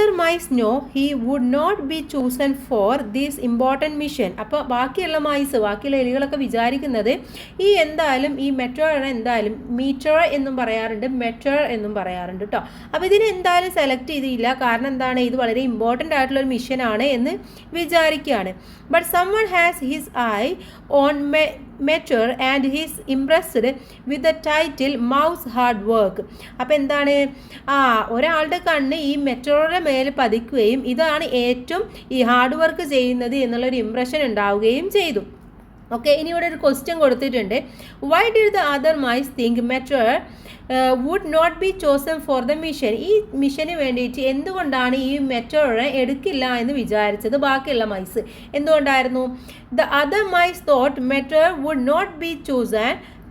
other mice know he would not be chosen for this important mission. അപ്പോൾ ബാക്കിയുള്ള ബാക്കിയുള്ള എലികളൊക്കെ വിചാരിക്കുന്നത് എന്തായാലും ഈ മെറ്റോറിനെ എന്തായാലും മീറ്റർ എന്നും പറയാറുണ്ട്, മെറ്റർ എന്നും പറയാറുണ്ട് കേട്ടോ. അപ്പോൾ ഇതിനെ എന്തായാലും സെലക്ട് ചെയ്തില്ല, കാരണം എന്താണ്, ഇത് വളരെ ഇമ്പോർട്ടൻ്റ് ആയിട്ടുള്ള ഒരു മിഷനാണ് എന്ന് വിചാരിക്കുകയാണ്. But someone has his eye on Meteor and he is impressed with the title Mouse Hard Work. അപ്പോൾ എന്താണ്, ഒരാളുടെ കണ്ണ് ഈ മെറ്റോറിന്റെ മേലെ പതിക്കുകയും ഇതാണ് ഏറ്റവും ഈ ഹാർഡ് വർക്ക് ചെയ്യുന്നത് എന്നുള്ളൊരു ഇംപ്രഷൻ ഉണ്ടാവുകയും ചെയ്തു. ഓക്കെ, ഇനി ഇവിടെ ഒരു ക്വസ്റ്റ്യൻ കൊടുത്തിട്ടുണ്ട്. Why did the other mice think Meteor would not be chosen for the mission. ഈ മിഷന് വേണ്ടിയിട്ട് എന്തുകൊണ്ടാണ് ഈ മെറ്റോറിനെ എടുക്കില്ല എന്ന് വിചാരിച്ചത് ബാക്കിയുള്ള മൈസ്? എന്തുകൊണ്ടായിരുന്നു? The other mice thought Meteor would not be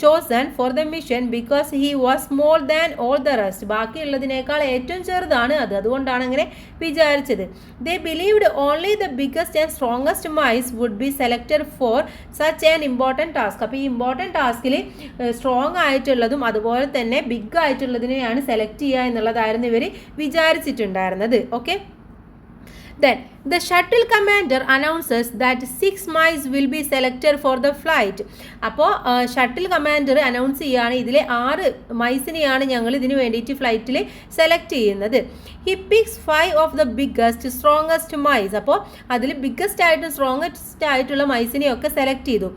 chosen for the mission because he was small than all the rest. ബാക്കിയുള്ളതിനേക്കാൾ ഏറ്റവും ചെറുതാണ് അതുകൊണ്ടാണ് അങ്ങനെ വിചാരിച്ചത്. They believed only the biggest and strongest mice would be selected for such an important task. അപ്പോൾ ഈ important ടാസ്കിൽ strong ആയിട്ടുള്ളതും അതുപോലെ തന്നെ ബിഗ് ആയിട്ടുള്ളതിനെയാണ് സെലക്ട് ചെയ്യുക എന്നുള്ളതായിരുന്നു ഇവർ വിചാരിച്ചിട്ടുണ്ടായിരുന്നത്. Okay, then the shuttle commander announces that 6 mice will be selected for the flight. അപ്പോൾ ഷട്ടിൽ കമാൻഡർ അനൗൺസ് ചെയ്യുകയാണ് ഇതിലെ 6 മൈസിനെയാണ് ഞങ്ങൾ ഇതിനു വേണ്ടിയിട്ട് ഫ്ലൈറ്റിൽ സെലക്ട് ചെയ്യുന്നത്. He picks 5 of the biggest strongest mice. അപ്പോൾ അതിൽ ബിഗ്ഗസ്റ്റ് ആയിട്ടും സ്ട്രോങ്ങസ്റ്റ് ആയിട്ടുള്ള മൈസിനെയൊക്കെ സെലക്ട് ചെയ്തു.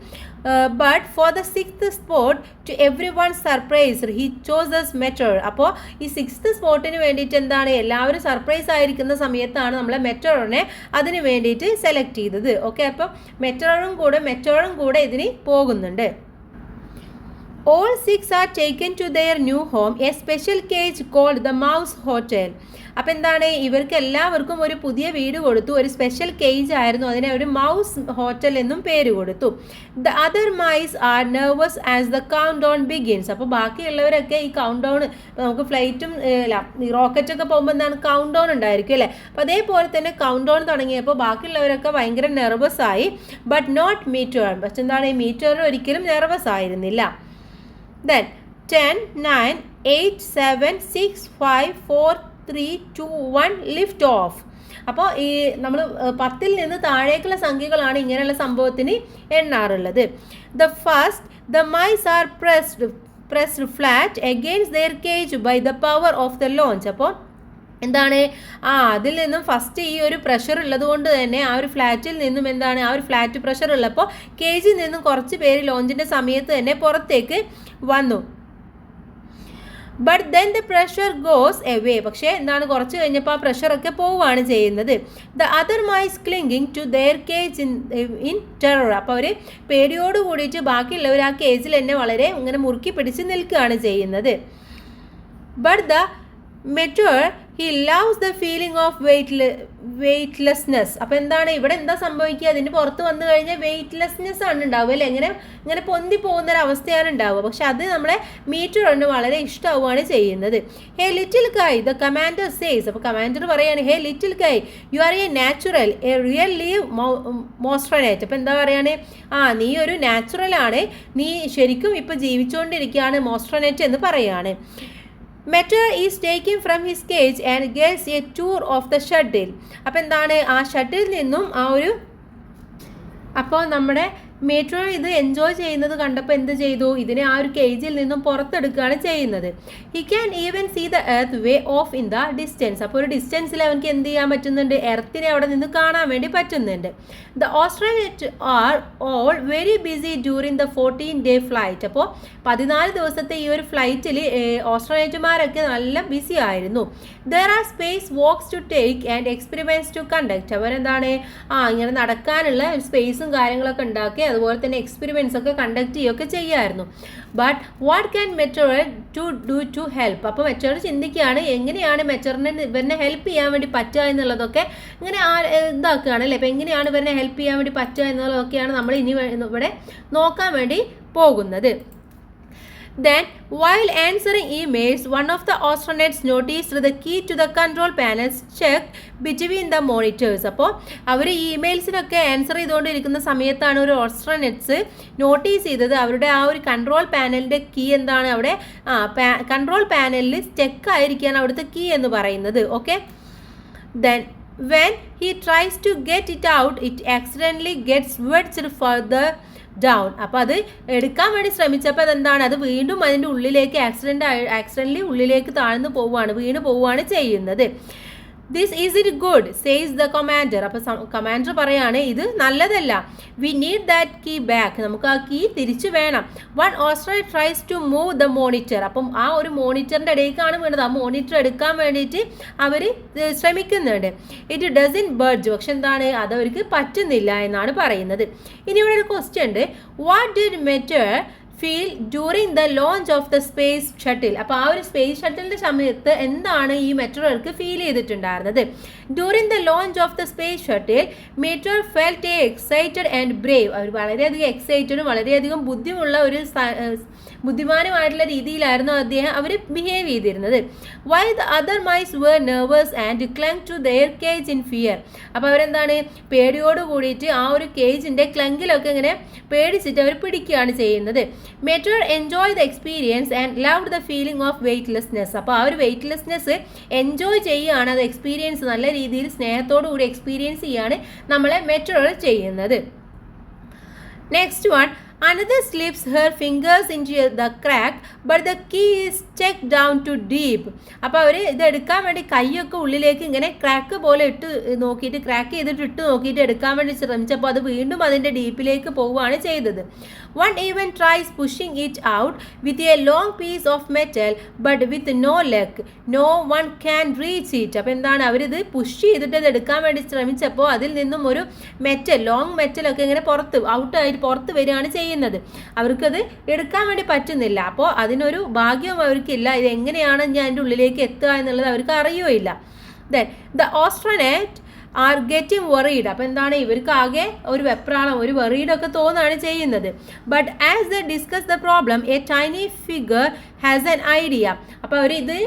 But for the 6th spot to everyone surprise he chooses Meteor. അപ്പോൾ ഈ 6th സ്പോട്ടിന് വേണ്ടിയിട്ട് എന്താണ്, എല്ലാവരും സർപ്രൈസ് ആയിരിക്കുന്ന സമയത്താണ് നമ്മളെ മെറ്റോറിനെ അതിന് വേണ്ടിയിട്ട് സെലക്ട് ചെയ്തത്. ഓക്കെ, അപ്പോൾ മെറ്റോറും കൂടെ ഇതിന് പോകുന്നുണ്ട്. All 6 are taken to their new home, a special cage called the Mouse Hotel. അപ്പോൾ എന്താണ്, ഇവർക്ക് എല്ലാവർക്കും ഒരു പുതിയ വീട് കൊടുത്തു, ഒരു സ്പെഷ്യൽ കേജ് ആയിരുന്നു, അതിനെ ഒരു മൗസ് ഹോട്ടൽ എന്നും പേര് കൊടുത്തു. The other mice are nervous as the countdown begins. അപ്പോൾ ബാക്കിയുള്ളവരൊക്കെ ഈ കൗണ്ട് ഡൗൺ, നമുക്ക് ഫ്ലൈറ്റും റോക്കറ്റൊക്കെ പോകുമ്പോൾ എന്താണ് കൗണ്ട് ഡൗൺ ഉണ്ടായിരിക്കും അല്ലേ, അപ്പോൾ അതേപോലെ തന്നെ കൗണ്ട് ഡൗൺ തുടങ്ങിയപ്പോൾ ബാക്കിയുള്ളവരൊക്കെ ഭയങ്കര നെർവസ് ആയി. But not meter. പക്ഷെ എന്താണ്, ഈ മീറ്റർ ഒരിക്കലും നെർവസ് ആയിരുന്നില്ല. Then 10, 9, 8, 7, 6, 5, 4, 3, 2, 1 lift of. അപ്പോൾ ഈ നമ്മൾ 10ൽ നിന്ന് താഴേക്കുള്ള സംഖ്യകളാണ് ഇങ്ങനെയുള്ള സംഭവത്തിന് എണ്ണാറുള്ളത്. The mice are pressed flat against their cage by the power of the launch. അപ്പോൾ എന്താണ്, അതിൽ നിന്നും ഫസ്റ്റ് ഈ ഒരു പ്രഷർ ഉള്ളത് കൊണ്ട് തന്നെ ആ ഒരു ഫ്ലാറ്റിൽ നിന്നും എന്താണ്, ആ ഒരു ഫ്ലാറ്റ് പ്രഷർ ഉള്ളപ്പോൾ കേജിൽ നിന്നും കുറച്ച് പേര് ലോഞ്ചിൻ്റെ സമയത്ത് തന്നെ പുറത്തേക്ക് വന്നു. But then the pressure goes away. പക്ഷേ എന്താണ്, കുറച്ച് കഴിഞ്ഞപ്പോൾ ആ പ്രഷറൊക്കെ പോവുകയാണ് ചെയ്യുന്നത്. The other mice clinging to their cage in terror. അപ്പോൾ അവർ പേടിയോട് കൂടിയിട്ട് ബാക്കിയുള്ളവർ ആ കേജിൽ തന്നെ വളരെ ഇങ്ങനെ മുറുക്കി പിടിച്ച് നിൽക്കുകയാണ് ചെയ്യുന്നത്. But the Meteor he loves the feeling of weightlessness. അപ്പോൾ എന്താണ്, ഇവിടെ എന്താ സംഭവിക്കുക, അതിന് പുറത്ത് വന്നു കഴിഞ്ഞാൽ വെയ്റ്റ്ലെസ്നെസ് ആണ് ഉണ്ടാവുക അല്ലേ, ഇങ്ങനെ പൊന്തി പോകുന്നൊരവസ്ഥയാണ് ഉണ്ടാവുക. പക്ഷെ അത് നമ്മളെ മീറ്ററിന് വളരെ ഇഷ്ടമാവുകയാണ് ചെയ്യുന്നത്. Hey little guy the commander says. അപ്പോൾ കമാൻഡർ പറയാണ്, hey little guy you are a natural, a real live mousetronaut. അപ്പോൾ എന്താ പറയാണ്, നീ ഒരു നാച്ചുറലാണ്, നീ ശരിക്കും ഇപ്പോൾ ജീവിച്ചുകൊണ്ടിരിക്കുകയാണ്, മോസ്ട്രനേറ്റ് എന്ന് പറയാണ്. Meteor is taking from his cage and gets a tour of the shuttle. അപ്പോൾ എന്താണ്, ആ ഷട്ടിൽ നിന്നും അപ്പോൾ നമ്മുടെ മെട്രോ ഇത് എൻജോയ് ചെയ്യുന്നത് കണ്ടപ്പോൾ എന്ത് ചെയ്തു, ഇതിനെ ആ ഒരു കേജിൽ നിന്നും പുറത്തെടുക്കുകയാണ് ചെയ്യുന്നത്. He can even see the earth way off in the distance. അപ്പോൾ ഒരു ഡിസ്റ്റൻസിൽ അവർക്ക് എന്ത് ചെയ്യാൻ പറ്റുന്നുണ്ട്, എർത്തിനെ അവിടെ നിന്ന് കാണാൻ വേണ്ടി പറ്റുന്നുണ്ട്. The astronauts are all very busy during the 14-day flight. അപ്പോൾ 14 ദിവസത്തെ ഈ ഒരു ഫ്ലൈറ്റിൽ ഓസ്ട്രേലിയറ്റുമാരൊക്കെ നല്ല ബിസി ആയിരുന്നു. There are space walks to take and experiments to conduct. അവരെന്താണ്, ഇങ്ങനെ നടക്കാനുള്ള സ്പേസും കാര്യങ്ങളൊക്കെ ഉണ്ടാക്കി അതുപോലെ തന്നെ എക്സ്പെരിമെൻറ്റ്സ് ഒക്കെ കണ്ടക്ട് ചെയ്യുകയൊക്കെ ചെയ്യായിരുന്നു. But what can Meteor do to help. അപ്പോൾ മെറ്റോർ ചിന്തിക്കുകയാണ് എങ്ങനെയാണ് മെറ്റോറിനെ ഇവരെ ഹെൽപ്പ് ചെയ്യാൻ വേണ്ടി പറ്റുക എന്നുള്ളതൊക്കെ ഇങ്ങനെ ഇതാക്കുകയാണ് അല്ലേ. അപ്പോൾ എങ്ങനെയാണ് ഇവരെ ഹെൽപ്പ് ചെയ്യാൻ വേണ്ടി പറ്റുക എന്നുള്ളതൊക്കെയാണ് നമ്മൾ ഇനി ഇവിടെ നോക്കാൻ വേണ്ടി പോകുന്നത്. Then, while answering emails, one of the astronauts noticed the key to the control panels checked between the monitors. അപ്പോൾ അവർ ഇമെയിൽസിനൊക്കെ ആൻസർ ചെയ്തുകൊണ്ടിരിക്കുന്ന സമയത്താണ് ഒരു ആസ്ട്രോനറ്റ്സ് നോട്ടീസ് ചെയ്തത് അവരുടെ ആ ഒരു കൺട്രോൾ പാനലിൻ്റെ കീ എന്താണ്, അവിടെ കൺട്രോൾ പാനലിൽ സ്റ്റക്ക് ആയിരിക്കുകയാണ് അവിടുത്തെ കീ എന്ന് പറയുന്നത്. Okay, Then when he tries to get it out, it accidentally gets wedged further down. അപ്പോൾ അത് എടുക്കാൻ വേണ്ടി ശ്രമിച്ചപ്പോൾ അതെന്താണ്, അത് വീണ്ടും അതിൻ്റെ ഉള്ളിലേക്ക് ആക്സിഡൻ്റലി ഉള്ളിലേക്ക് താഴ്ന്നു വീണ് പോവുകയാണ് ചെയ്യുന്നത്. This is it good says the commander. അപ്പോൾ കമാൻഡർ പറയാണ് ഇത് നല്ലതല്ല. We need that key back. നമുക്ക് ആ കീ തിരിച്ചു വേണം. One Australia tries to move the monitor. അപ്പം ആ ഒരു മോണിറ്ററിൻ്റെ ഇടയ്ക്കാണ് വീണത്. ആ മോണിറ്റർ എടുക്കാൻ വേണ്ടിയിട്ട് അവർ ശ്രമിക്കുന്നുണ്ട്. It doesn't budge. പക്ഷെ എന്താണ്, അതവർക്ക് പറ്റുന്നില്ല എന്നാണ് പറയുന്നത്. ഇനി ഇവിടെ ഒരു ക്വസ്റ്റ്യൻ ഉണ്ട്. What did Meteor feel during the launch of the space shuttle. അപ്പോൾ ആ ഒരു സ്പേസ് ഷട്ടിലിൻ്റെ സമയത്ത് എന്താണ് ഈ മെറ്റോർക്ക് ഫീൽ ചെയ്തിട്ടുണ്ടായിരുന്നത്? During the launch of the space shuttle Meteor felt excited and brave. അവർ വളരെയധികം എക്സൈറ്റഡും വളരെയധികം ബുദ്ധിമാനുമായിട്ടുള്ള രീതിയിലായിരുന്നു അവർ ബിഹേവ് ചെയ്തിരുന്നത്. Why the other mice were nervous and clung to their cage in fear. അപ്പോൾ അവരെന്താണ്, പേടിയോട് കൂടിയിട്ട് ആ ഒരു കേജിൻ്റെ ക്ലങ്കിലൊക്കെ ഇങ്ങനെ പേടിച്ചിട്ട് അവർ പിടിക്കുകയാണ് ചെയ്യുന്നത്. Meteor enjoy the experience and love the feeling of weightlessness. അപ്പോൾ ആ ഒരു വെയ്റ്റ്ലെസ്നെസ് എൻജോയ് ചെയ്യുകയാണ്, അത് എക്സ്പീരിയൻസ് നല്ല രീതിയിൽ സ്നേഹത്തോടു കൂടി എക്സ്പീരിയൻസ് ചെയ്യാണ് നമ്മളെ മെറ്റോർ ചെയ്യുന്നത്. Next one. Another slips her fingers into the crack, but the key is stuck down too deep. അപ്പോൾ അവർ ഇത് എടുക്കാൻ വേണ്ടി കൈയൊക്കെ ഉള്ളിലേക്ക് ഇങ്ങനെ ക്രാക്ക് പോലെ ക്രാക്ക് ചെയ്തിട്ട് ഇട്ട് നോക്കിയിട്ട് എടുക്കാൻ വേണ്ടി ശ്രമിച്ചപ്പോൾ അത് വീണ്ടും അതിൻ്റെ ഡീപ്പിലേക്ക് പോവുകയാണ് ചെയ്തത്. One even tries pushing it out with a long piece of metal but with no luck. No one can reach it. അപ്പോൾ എന്താണ്, അവരിത് പുഷ് ചെയ്തിട്ട് ഇത് എടുക്കാൻ വേണ്ടി ശ്രമിച്ചപ്പോൾ അതിൽ നിന്നും ഒരു ലോങ് മെറ്റലൊക്കെ ഇങ്ങനെ പുറത്ത് വരികയാണ് ചെയ്യുന്നത്. അവർക്കത് എടുക്കാൻ വേണ്ടി പറ്റുന്നില്ല. അപ്പോൾ അതിനൊരു ഭാഗ്യം അവർക്കില്ല. ഇത് എങ്ങനെയാണ് ഞാൻ അതിൻ്റെ ഉള്ളിലേക്ക് എത്തുക എന്നുള്ളത് അവർക്ക് അറിയുകയില്ല. Then the astronaut are getting worried. അപ്പോൾ എന്താണ്, ഇവർക്ക് ആകെ ഒരു വെപ്രാളം, ഒരു വറീഡൊക്കെ തോന്നുകയാണ് ചെയ്യുന്നത്. But as the discuss the problem A tiny figure has an idea. അപ്പോൾ അവർ ഇത്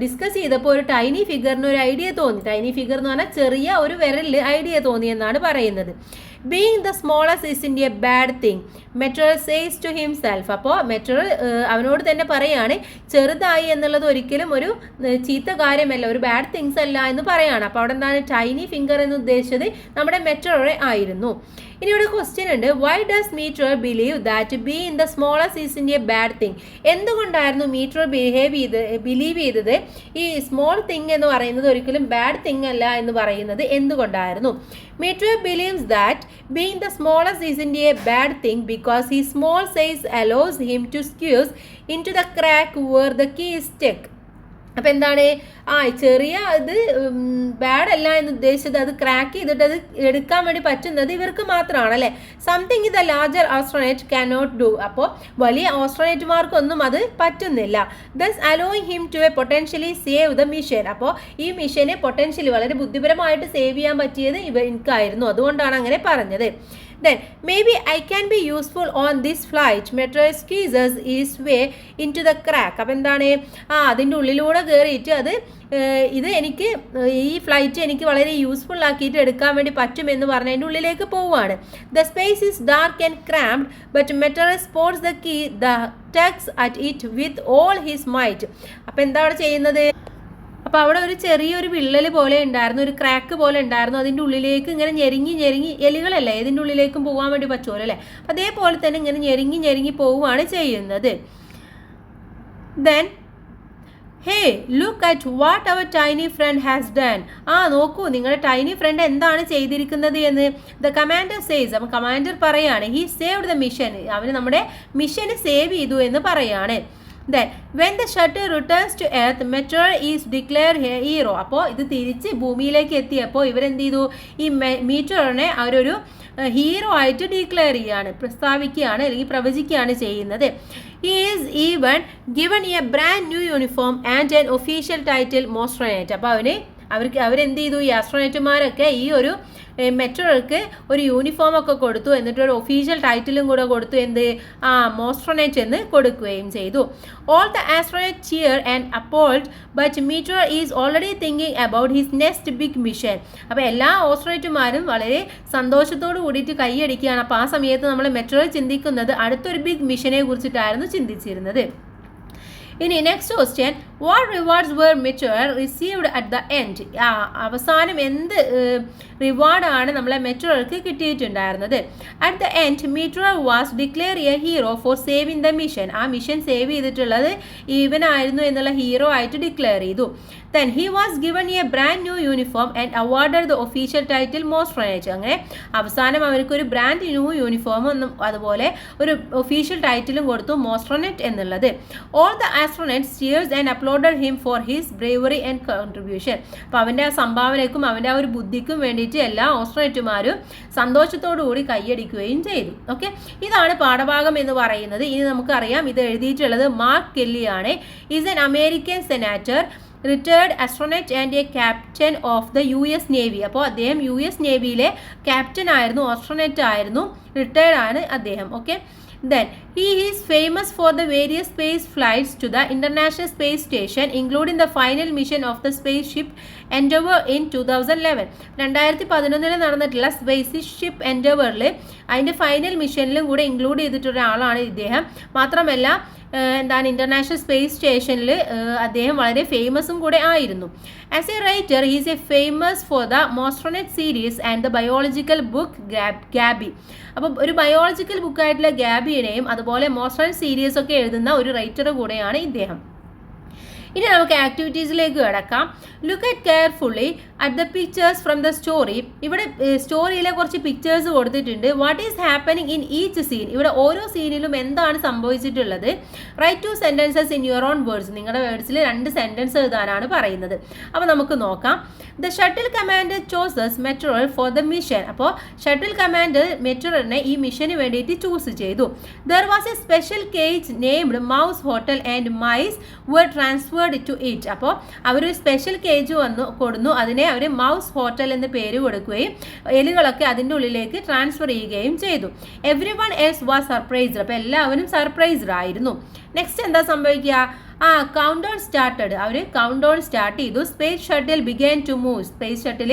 ഡിസ്കസ് ചെയ്തപ്പോൾ ഒരു ടൈനി ഫിഗറിന് ഒരു ഐഡിയ തോന്നി. ടൈനി ഫിഗർ എന്ന് പറഞ്ഞാൽ ചെറിയ ഒരു വിരലിൽ ഐഡിയ തോന്നി എന്നാണ് പറയുന്നത്. Being the smallest isn't a bad thing Meteor says to himself. അപ്പോൾ മെറ്റോർ അവനോട് തന്നെ പറയാണ് ചെറുതായി എന്നുള്ളത് ഒരിക്കലും ഒരു ചീത്ത കാര്യമല്ല, ഒരു ബാഡ് തിങ്സ് അല്ല എന്ന് പറയാണ്. അപ്പോൾ അവിടെ എന്താണ്, ടൈനി ഫിംഗർ എന്ന് ഉദ്ദേശിച്ചത് നമ്മുടെ മെറ്റോറെ ആയിരുന്നു. ഇനി ഇവിടെ ക്വസ്റ്റ്യൻ ഉണ്ട്. Why does Meteor believe that be in the smallest isn't a bad thing. എന്തുകൊണ്ടായിരുന്നു മീറ്റർ ബിലീവ് ചെയ്തത് ഈ സ്മോൾ തിങ് എന്ന് പറയുന്നത് ഒരിക്കലും ബാഡ് തിങ് അല്ല എന്ന് പറയുന്നത് എന്തുകൊണ്ടായിരുന്നു? Meteor believes that being the smallest isn't a bad thing because his small size allows him to squeeze into the crack where the key is stuck. അപ്പോൾ എന്താണ്, ചെറിയ ഇത് ബാഡ് അല്ല എന്ന് ഉദ്ദേശിച്ചത് അത് ക്രാക്ക് ചെയ്തിട്ട് അത് എടുക്കാൻ വേണ്ടി പറ്റുന്നത് ഇവർക്ക് മാത്രമാണ് അല്ലേ. Something the larger astronaut cannot do. അപ്പോൾ വലിയ ഓസ്ട്രോനറ്റുമാർക്കൊന്നും അത് പറ്റുന്നില്ല. Thus allowing him to a potentially save the mission. അപ്പോൾ ഈ മിഷനെ പൊട്ടൻഷ്യലി വളരെ ബുദ്ധിപരമായിട്ട് സേവ് ചെയ്യാൻ പറ്റിയത് എനിക്കായിരുന്നു, അതുകൊണ്ടാണ് അങ്ങനെ പറഞ്ഞത്. Then maybe I can be useful on this flight. Metro squeezes his way into the crack. അപ്പോൾ എന്താണ്, അതിൻ്റെ ഉള്ളിലൂടെ കയറിയിട്ട് ഇത് എനിക്ക് ഈ ഫ്ലൈറ്റ് എനിക്ക് വളരെ യൂസ്ഫുൾ ആക്കിയിട്ട് എടുക്കാൻ വേണ്ടി പറ്റുമെന്ന് പറഞ്ഞ് അതിൻ്റെ ഉള്ളിലേക്ക് പോവുകയാണ്. The space is dark and crammed but Meteor spots the key the tugs at it with all his might. അപ്പോൾ എന്താണ് ചെയ്യുന്നത്, അപ്പോൾ അവിടെ ഒരു ചെറിയൊരു വിള്ളൽ പോലെ ഉണ്ടായിരുന്നു, ഒരു ക്രാക്ക് പോലെ ഉണ്ടായിരുന്നു. അതിൻ്റെ ഉള്ളിലേക്ക് ഇങ്ങനെ ഞെരുങ്ങി എലികളല്ലേ ഇതിൻ്റെ ഉള്ളിലേക്കും പോകാൻ വേണ്ടി പറ്റുമല്ലോ അല്ലേ. അതേപോലെ തന്നെ ഇങ്ങനെ ഞെരുങ്ങി പോവുകയാണ് ചെയ്യുന്നത്. Then hey look at what your tiny friend has done. നോക്കൂ നിങ്ങളുടെ ടൈനി ഫ്രണ്ട് എന്താണ് ചെയ്തിരിക്കുന്നത് എന്ന് ദ കമാൻഡർ സേസ്. അപ്പം കമാൻഡർ പറയാണ് ഹി സേവ്ഡ് ദ മിഷൻ. അവന് നമ്മുടെ മിഷന് സേവ് ചെയ്തു എന്ന് പറയാണ്. Then when the shuttle returns to earth, Meteor is declared a hero. അപ്പോൾ ഇത് തിരിച്ച് ഭൂമിയിലേക്ക് എത്തിയപ്പോൾ ഇവരെന്ത് ചെയ്തു, ഈ മീറ്ററിനെ അവരൊരു ഹീറോ ആയിട്ട് ഡിക്ലെയർ ചെയ്യാണ്, പ്രസ്താവിക്കുകയാണ് അല്ലെങ്കിൽ പ്രവചിക്കുകയാണ് ചെയ്യുന്നത്. He is even given a brand new uniform and an official title മോസ്ട്രോനറ്റ്. അപ്പോൾ അവരെന്ത് ചെയ്തു, ഈ ആസ്ട്രോനറ്റുമാരൊക്കെ ഈ ഒരു മെറ്റോർക്ക് ഒരു യൂണിഫോം ഒക്കെ കൊടുത്തു, എന്നിട്ട് ഒരു ഒഫീഷ്യൽ ടൈറ്റിലും കൂടെ കൊടുത്തു, എന്ത് മോസ്ട്രോനറ്റ് എന്ന് കൊടുക്കുകയും ചെയ്തു. All the astronaut cheer and applaud but Meteor is already thinking about his next big mission. അപ്പോൾ എല്ലാ ആസ്ട്രോനറ്റുമാരും വളരെ സന്തോഷത്തോട് കൂടിയിട്ട് കൈയടിക്കുകയാണ്. അപ്പോൾ ആ സമയത്ത് നമ്മൾ മെറ്റോർ ചിന്തിക്കുന്നത് അടുത്തൊരു ബിഗ് മിഷനെ കുറിച്ചിട്ടായിരുന്നു ചിന്തിച്ചിരുന്നത്. ഇനി next question, what rewards were Meteor received at the end. അവസാനം എന്ത് റിവാർഡാണ് നമ്മളെ മെറ്റോർക്ക് കിട്ടിയിട്ടുണ്ടായിരുന്നത്? At the end Meteor was declare a hero for saving the mission. ആ മിഷൻ സേവ് ചെയ്തിട്ടുള്ളത് ഈവനായിരുന്നു എന്നുള്ള ഹീറോ ആയിട്ട് ഡിക്ലെയർ ചെയ്തു. Then he was given a brand new uniform and awarded the official title Mostronate. അങ്ങനെ അവസാനം അവർക്കൊരു ബ്രാൻഡ് ന്യൂ യൂണിഫോമും അതുപോലെ ഒരു ഒഫീഷ്യൽ ടൈറ്റിലും കൊടുത്തു, മോസ്ട്രോനെറ്റ് എന്നുള്ളത്. All the astronauts cheered and applauded him for his bravery and contribution. അപ്പോൾ അവൻ്റെ ആ സംഭാവനയ്ക്കും അവൻ്റെ ആ ഒരു ബുദ്ധിക്കും വേണ്ടിയിട്ട് എല്ലാ ഓസ്ട്രോനെറ്റുമാരും സന്തോഷത്തോടു കൂടി കൈയടിക്കുകയും ചെയ്തു. ഓക്കെ, ഇതാണ് പാഠഭാഗം എന്ന് പറയുന്നത്. ഇനി നമുക്കറിയാം ഇത് എഴുതിയിട്ടുള്ളത് മാർക്ക് കെല്ലിയാണ്. Is an American senator, retired astronaut and a captain of the US navy. അപ്പോൾ അദ്ദേഹം US നേവിയിലെ ക്യാപ്റ്റൻ ആയിരുന്നു, ആസ്ട്രോനറ്റ് ആയിരുന്നു, റിട്ടയർഡ് ആണ് അദ്ദേഹം. Okay, then he is famous for the various space flights to the International Space Station, including the final mission of the spaceship Endeavour in 2011. 2011 നടന്നിട്ടുള്ള spaceship എൻഡവറിൽ അതിൻ്റെ final മിഷനിലും കൂടെ include ചെയ്തിട്ടുള്ള ആളാണ് ഇദ്ദേഹം. മാത്രമല്ല ഇന്റർനാഷണൽ സ്പേസ് സ്റ്റേഷനിൽ അദ്ദേഹം വളരെ ഫേമസും കൂടെ ആയിരുന്നു. As a writer he is a famous for the Mousetronaut series and the biological book Gabby. അപ്പം ഒരു ബയോളജിക്കൽ ബുക്കായിട്ടുള്ള ഗാബിയുടെയും അതുപോലെ മോസ്ട്രോനെറ്റ് സീരീസ് ഒക്കെ എഴുതുന്ന ഒരു റൈറ്റർ കൂടെയാണ് ഇദ്ദേഹം. ഇനി നമുക്ക് ആക്ടിവിറ്റീസിലേക്ക് കിടക്കാം. Look at carefully at the pictures from the story. ഇവിടെ സ്റ്റോറിയിലെ കുറച്ച് പിക്ചേഴ്സ് കൊടുത്തിട്ടുണ്ട്. What is happening in each scene. ഇവിടെ ഓരോ സീനിലും എന്താണ് സംഭവിച്ചിട്ടുള്ളത്. Write 2 sentences in your own words. നിങ്ങളുടെ വേർഡ്സിൽ 2 സെൻറ്റൻസ് എഴുതാനാണ് പറയുന്നത്. അപ്പോൾ നമുക്ക് നോക്കാം. The shuttle commander chooses Meteor for the mission. അപ്പോൾ ഷട്ടിൽ കമാൻഡർ മെറ്റോറിനെ ഈ മിഷന് വേണ്ടിയിട്ട് ചൂസ് ചെയ്തു. There was a special cage named mouse hotel and mice were transferred to it. അപ്പോൾ അവരൊരു സ്പെഷ്യൽ കേജ് കൊടുന്നു, അതിനെ അവർ മൗസ് ഹോട്ടൽ എന്ന് പേര് കൊടുക്കുകയും എലികളൊക്കെ അതിൻ്റെ ഉള്ളിലേക്ക് ട്രാൻസ്ഫർ ചെയ്യുകയും ചെയ്തു. Everyone else was surprised. അപ്പോൾ എല്ലാവരും സർപ്രൈസ്ഡ് ആയിരുന്നു. നെക്സ്റ്റ് എന്താ സംഭവിക്കുക? Countdown started. അവർ കൗണ്ട് ഡൗൺ സ്റ്റാർട്ട് ചെയ്തു. Space shuttle began to move. Space shuttle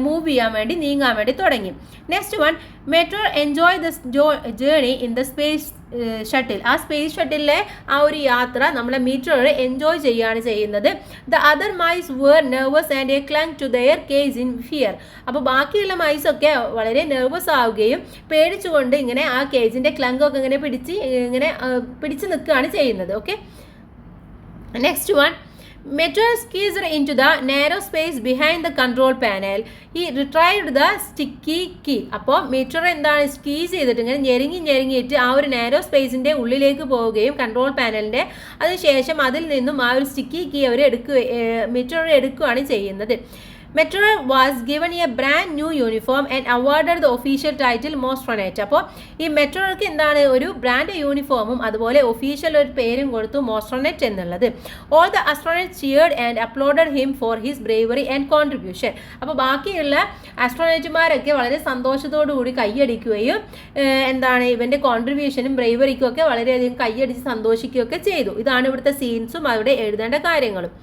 move ചെയ്യാൻ വേണ്ടി, നീങ്ങാൻ വേണ്ടി തുടങ്ങി. Next one, Meteor enjoy the journey in the space shuttle. ആ സ്പേസ് ഷട്ടിലെ ആ ഒരു യാത്ര നമ്മളെ മെട്രോർ എൻജോയ് ചെയ്യുകയാണ് ചെയ്യുന്നത്. The other mice were nervous and a clung to their cage in fear. അപ്പോൾ ബാക്കിയുള്ള മൈസൊക്കെ വളരെ നെർവസ് ആവുകയും പേടിച്ചുകൊണ്ട് ഇങ്ങനെ ആ കേജിൻ്റെ ക്ലങ്കൊക്കെ ഇങ്ങനെ പിടിച്ച് നിൽക്കുകയാണ് ചെയ്യുന്നത്. Okay, next one, Meteor squeezed into the narrow space behind the control panel. He retrieved the sticky key. അപ്പോൾ മെറ്റോർ എന്താണ് സ്ക്വീസ് ചെയ്തിട്ട് ഇങ്ങനെ ഞെരുങ്ങിയിട്ട് ആ ഒരു നാരോ സ്പേസിൻ്റെ ഉള്ളിലേക്ക് പോവുകയും കൺട്രോൾ പാനലിൻ്റെ അതിനുശേഷം അതിൽ നിന്നും ആ ഒരു സ്റ്റിക്കി കീ അവർ മെറ്റോർ എടുക്കുകയാണ് ചെയ്യുന്നത്. Meteor was given a brand new uniform and awarded the official title Mostronate. അപ്പോൾ ഈ മെറ്റോർക്ക് എന്താണ് ഒരു ബ്രാൻഡ് യൂണിഫോമും അതുപോലെ ഒഫീഷ്യൽ ഒരു പേരും കൊടുത്തു, മോസ്ട്രോനെറ്റ് എന്നുള്ളത്. All the astronauts cheered and applauded him for his bravery and contribution. അപ്പോൾ ബാക്കിയുള്ള ആസ്ട്രോനറ്റുമാരൊക്കെ വളരെ സന്തോഷത്തോടു കൂടി കൈയടിക്കുകയും ഇവൻ്റെ കോൺട്രിബ്യൂഷനും ബ്രേവറിക്കും ഒക്കെ വളരെയധികം കൈയടിച്ച് സന്തോഷിക്കുകയൊക്കെ ചെയ്തു. ഇതാണ് ഇവിടുത്തെ സീൻസും അവിടെ എഴുതേണ്ട കാര്യങ്ങളും.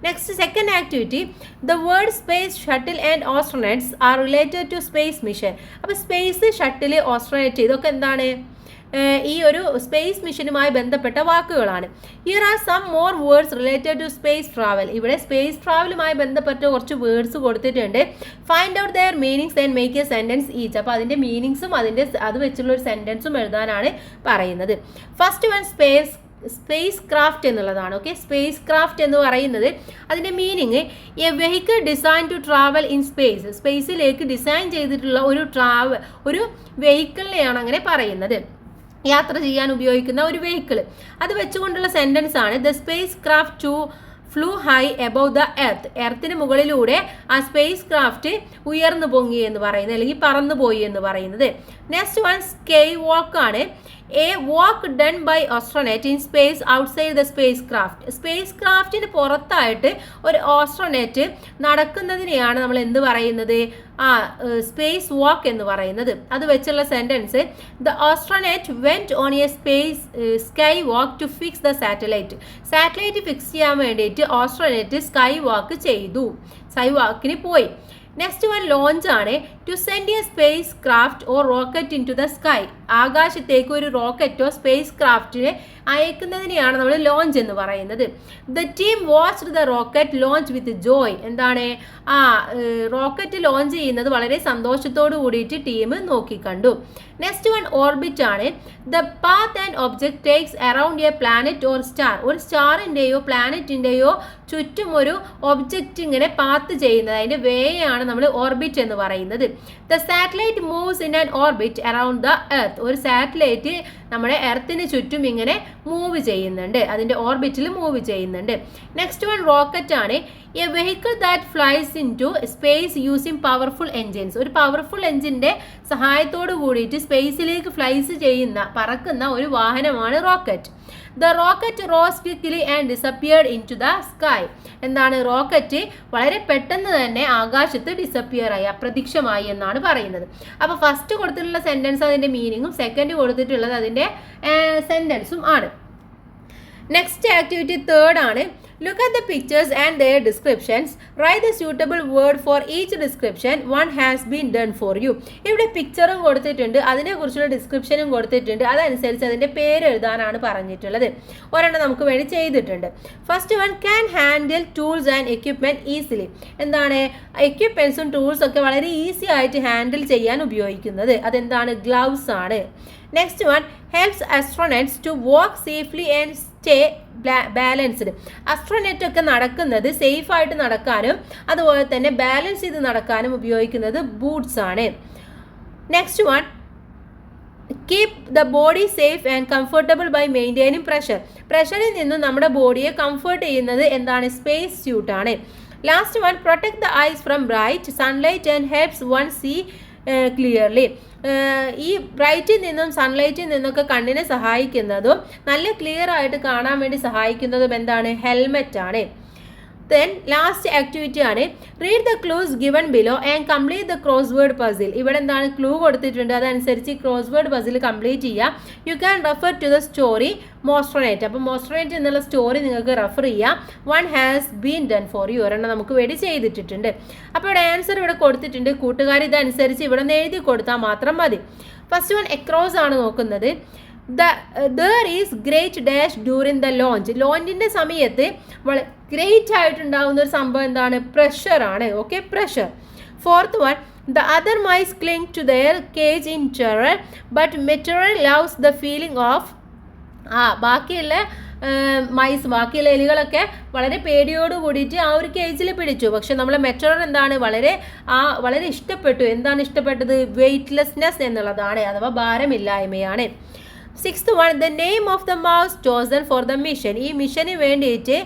Next, second activity, the word space shuttle and astronauts are related to space mission. അപ്പോൾ സ്പേസ് ഷട്ടിൽ ഓസ്ട്രോനറ്റ് ഇതൊക്കെ എന്താണ് ഈ ഒരു സ്പേസ് മിഷനുമായി ബന്ധപ്പെട്ട വാക്കുകളാണ്. Here are some more words related to space travel. ഇവിടെ സ്പേസ് ട്രാവലുമായി ബന്ധപ്പെട്ട കുറച്ച് വേർഡ്സ് കൊടുത്തിട്ടുണ്ട്. Find out their meanings and make a sentence each. അപ്പോൾ അതിൻ്റെ മീനിങ്സും അത് വെച്ചുള്ള ഒരു സെൻറ്റൻസും എഴുതാനാണ് പറയുന്നത്. ഫസ്റ്റ് വൺ, സ്പേസ് ക്രാഫ്റ്റ് എന്നുള്ളതാണ്. ഓക്കെ, സ്പേസ് ക്രാഫ്റ്റ് എന്ന് പറയുന്നത് അതിൻ്റെ meaning a vehicle design to travel in space. സ്പേസിലേക്ക് ഡിസൈൻ ചെയ്തിട്ടുള്ള ഒരു വെഹിക്കിളിനെയാണ് അങ്ങനെ പറയുന്നത്, യാത്ര ചെയ്യാൻ ഉപയോഗിക്കുന്ന ഒരു വെഹിക്കിൾ. അത് വെച്ചുകൊണ്ടുള്ള സെൻറ്റൻസ് ആണ് the spacecraft to flew high above the earth. എർത്തിന് മുകളിലൂടെ ആ സ്പേസ് ക്രാഫ്റ്റ് ഉയർന്നു പൊങ്ങി എന്ന് പറയുന്നത്, അല്ലെങ്കിൽ പറന്നു പോയി എന്ന് പറയുന്നത്. നെക്സ്റ്റ് വൺ, സ്കൈ വാക്ക് ആണ്. A walk done by astronaut in space outside the spacecraft. Space ക്രാഫ്റ്റിന് പുറത്തായിട്ട് ഒരു ഓസ്ട്രോനറ്റ് നടക്കുന്നതിനെയാണ് നമ്മൾ എന്ത് പറയുന്നത്, സ്പേസ് വാക്ക് എന്ന് പറയുന്നത്. അത് വെച്ചുള്ള sentence the astronaut went on a sky walk to fix the satellite. Satellite fix ചെയ്യാൻ വേണ്ടിയിട്ട് ഓസ്ട്രോനറ്റ് സ്കൈ വാക്ക് ചെയ്തു, സ്കൈ വാക്കിന് പോയി. നെക്സ്റ്റ് വൺ, ലോഞ്ച് ആണ്. To send a spacecraft or rocket into the sky. ആകാശത്തേക്ക് ഒരു റോക്കറ്റോ space ക്രാഫ്റ്റിനെ അയക്കുന്നതിനെയാണ് നമ്മൾ launch എന്ന് പറയുന്നത്. The team watched the rocket launch with joy. എന്താണ് റോക്കറ്റ് ലോഞ്ച് ചെയ്യുന്നത് വളരെ സന്തോഷത്തോടു കൂടിയിട്ട് ടീം നോക്കിക്കണ്ടു. നെക്സ്റ്റ് വൺ ഓർബിറ്റ് ആണ്. The path and object takes around a planet or star. ഒരു സ്റ്റാറിൻ്റെയോ പ്ലാനറ്റിൻ്റെയോ ചുറ്റും ഒരു ഒബ്ജക്റ്റ് ഇങ്ങനെ പാത്ത് ചെയ്യുന്നത്, അതിൻ്റെ വേയാണ് നമ്മൾ ഓർബിറ്റ് എന്ന് പറയുന്നത്. The satellite moves in an orbit around the earth. ഒരു സാറ്റലൈറ്റ് നമ്മുടെ എർത്തിന് ചുറ്റും ഇങ്ങനെ മൂവ് ചെയ്യുന്നുണ്ട്, അതിൻ്റെ ഓർബിറ്റിൽ മൂവ് ചെയ്യുന്നുണ്ട്. നെക്സ്റ്റ് വൺ റോക്കറ്റ് ആണ്. A vehicle that flies into space using powerful engines. ഒരു പവർഫുൾ എൻജിൻ്റെ സഹായത്തോടു കൂടിയിട്ട് സ്പേസിലേക്ക് ഫ്ലൈസ് ചെയ്യുന്ന പറക്കുന്ന ഒരു വാഹനമാണ് rocket. The rocket rose quickly and disappeared into the sky. എന്താണ് റോക്കറ്റ് വളരെ പെട്ടെന്ന് തന്നെ ആകാശത്ത് ഡിസപ്പിയർ ആയി, അപ്രത്യക്ഷമായി എന്നാണ് പറയുന്നത്. അപ്പോൾ ഫസ്റ്റ് കൊടുത്തിട്ടുള്ള സെൻറ്റൻസ് അതിൻ്റെ മീനിങ്ങും സെക്കൻഡ് കൊടുത്തിട്ടുള്ളത് അതിൻ്റെ സെൻറ്റൻസും ആണ്. നെക്സ്റ്റ് ആക്ടിവിറ്റി തേർഡ് ആണ്. Look at the pictures and their descriptions. Write the suitable word for each description. One has been done for you. ഇവിടെ പിക്ചറും കൊടുത്തിട്ടുണ്ട്, അതിനെക്കുറിച്ചുള്ള ഡിസ്ക്രിപ്ഷനും കൊടുത്തിട്ടുണ്ട്, അതനുസരിച്ച് അതിൻ്റെ പേര് എഴുതാനാണ് പറഞ്ഞിട്ടുള്ളത്. ഒരെണ്ണം നമുക്ക് വേണ്ടി ചെയ്തിട്ടുണ്ട്. First one, can handle tools and equipment easily. എന്താണ് എക്യുപ്മെൻസും ടൂൾസും ഒക്കെ വളരെ ഈസി ആയിട്ട് ഹാൻഡിൽ ചെയ്യാൻ ഉപയോഗിക്കുന്നത്. അതെന്താണ് ഗ്ലൗസ് ആണ്. Next one, helps astronauts to walk safely and stay balanced. Astronaut ഒക്കെ നടക്കുന്നത് സേഫായിട്ട് നടക്കാനും അതുപോലെ തന്നെ ബാലൻസ് ചെയ്ത് നടക്കാനും ഉപയോഗിക്കുന്നത് ബൂട്ട്സ് ആണ്. Next one, keep the body safe and comfortable by maintaining pressure. പ്രഷറിൽ നിന്നും നമ്മുടെ ബോഡിയെ കംഫർട്ട് ചെയ്യുന്നത് എന്താണ് സ്പേസ് സ്യൂട്ട് ആണ്. Last one, protect the eyes from bright sunlight and helps one see clearly. ഈ ബ്രൈറ്റിൽ നിന്നും സൺലൈറ്റിൽ നിന്നൊക്കെ കണ്ണിനെ സഹായിക്കുന്നതും നല്ല ക്ലിയർ ആയിട്ട് കാണാൻ വേണ്ടി സഹായിക്കുന്നതും എന്താണ് ഹെൽമെറ്റ് ആണ്. ദെൻ ലാസ്റ്റ് ആക്ടിവിറ്റി ആണ്. Read the clues given below and complete the crossword puzzle. ഇവിടെ എന്താണ് ക്ലൂ കൊടുത്തിട്ടുണ്ട്, അതനുസരിച്ച് ക്രോസ് വേർഡ് പസിൽ കംപ്ലീറ്റ് ചെയ്യുക. You can refer to the story Mousetronaut. അപ്പോൾ മോസ്ട്രോനേറ്റ് എന്നുള്ള സ്റ്റോറി നിങ്ങൾക്ക് റെഫർ ചെയ്യാം. One has been done for you. ഒരെണ്ണം നമുക്ക് വേണ്ടി ചെയ്തിട്ടുണ്ട്. അപ്പോൾ ഇവിടെ ആൻസർ ഇവിടെ കൊടുത്തിട്ടുണ്ട്. കൂട്ടുകാർ ഇതനുസരിച്ച് ഇവിടെ നിന്ന് എഴുതി കൊടുത്താൽ മാത്രം മതി. ഫസ്റ്റ് വൺ എക്രോസ് ആണ് നോക്കുന്നത്. there is great dash during the launch. ലോഞ്ചിൻ്റെ സമയത്ത് ഗ്രേറ്റ് ആയിട്ടുണ്ടാകുന്ന ഒരു സംഭവം എന്താണ് പ്രഷർ ആണ്. Okay, pressure. Fourth one, the other mice cling to their cage in terror but Meteor loves the feeling of. ബാക്കിയുള്ള ബാക്കിയുള്ള എലികളൊക്കെ വളരെ പേടിയോട് കൂടിയിട്ട് ആ ഒരു കേജിൽ പിടിച്ചു. പക്ഷെ നമ്മളെ മെറ്റോർ എന്താണ് വളരെ ഇഷ്ടപ്പെട്ടു. എന്താണ് ഇഷ്ടപ്പെട്ടത്? വെയ്റ്റ്ലെസ്നെസ് എന്നുള്ളതാണ്, അഥവാ ഭാരമില്ലായ്മയാണ്. Sixth one, the name of the mouse chosen for the mission. ഈ മിഷന് വേണ്ടിയിട്ട്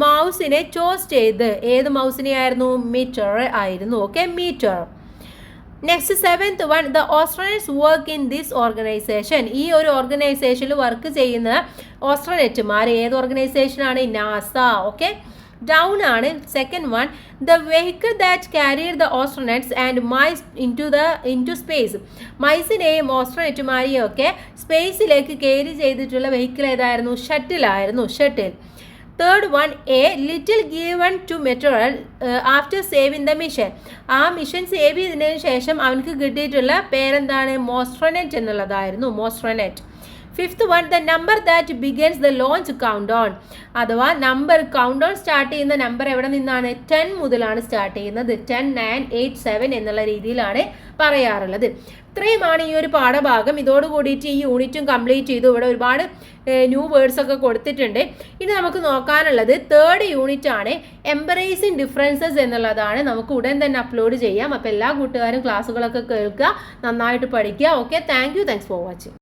മൗസിനെ ചോസ് ചെയ്ത് ഏത് മൗസിനെ ആയിരുന്നു? മീറ്റർ ആയിരുന്നു. Okay, Meteor. Next seventh one, the astronauts work in this organization. ഈ ഒരു ഓർഗനൈസേഷനിൽ വർക്ക് ചെയ്യുന്ന ഓസ്ട്രോനറ്റുമാർ ഏത് ഓർഗനൈസേഷനാണ്? നാസ. ഓക്കെ, ഡൗൺ ആണ്. Second one, the vehicle that carried the astronauts and mice into space. മൈസിനെയും ഓസ്ട്രോനറ്റുമാരെയും ഒക്കെ സ്പേസിലേക്ക് ക്യാരി ചെയ്തിട്ടുള്ള വെഹിക്കിൾ ഏതായിരുന്നു? ഷട്ടിലായിരുന്നു, shuttle. Third one, a little given to Meteor after saving the mission. ആ മിഷൻ സേവ് ചെയ്തതിനു ശേഷം അവനക്ക് കിട്ടിയിട്ടുള്ള പേരെന്താണ്? മോസ്ട്രോനെറ്റ് എന്നുള്ളതായിരുന്നു, മോസ്ട്രോനെറ്റ്. Fifth one, the number that begins the launch countdown. അഥവാ നമ്പർ കൗണ്ട് ഡൗൺ സ്റ്റാർട്ട് ചെയ്യുന്ന നമ്പർ എവിടെ നിന്നാണ്? 10 മുതലാണ് സ്റ്റാർട്ട് ചെയ്യുന്നത്. 10, 9, 8, 7 എന്നുള്ള രീതിയിലാണ് പറയാറുള്ളത്. ഇത്രയുമാണ് ഈ ഒരു പാഠഭാഗം. ഇതോടുകൂടിയിട്ട് ഈ യൂണിറ്റും കംപ്ലീറ്റ് ചെയ്തു. ഇവിടെ ഒരുപാട് ന്യൂ വേർഡ്സ് ഒക്കെ കൊടുത്തിട്ടുണ്ട്. ഇനി നമുക്ക് നോക്കാനുള്ളത് തേർഡ് യൂണിറ്റ് ആണ്. എംബ്രേസിങ് ഡിഫറൻസസ് എന്നുള്ളതാണ്. നമുക്ക് ഉടൻ തന്നെ അപ്ലോഡ് ചെയ്യാം. അപ്പോൾ എല്ലാ കൂട്ടുകാരും ക്ലാസ്സുകളൊക്കെ കേൾക്കുക, നന്നായിട്ട് പഠിക്കുക. Okay, thanks for watching.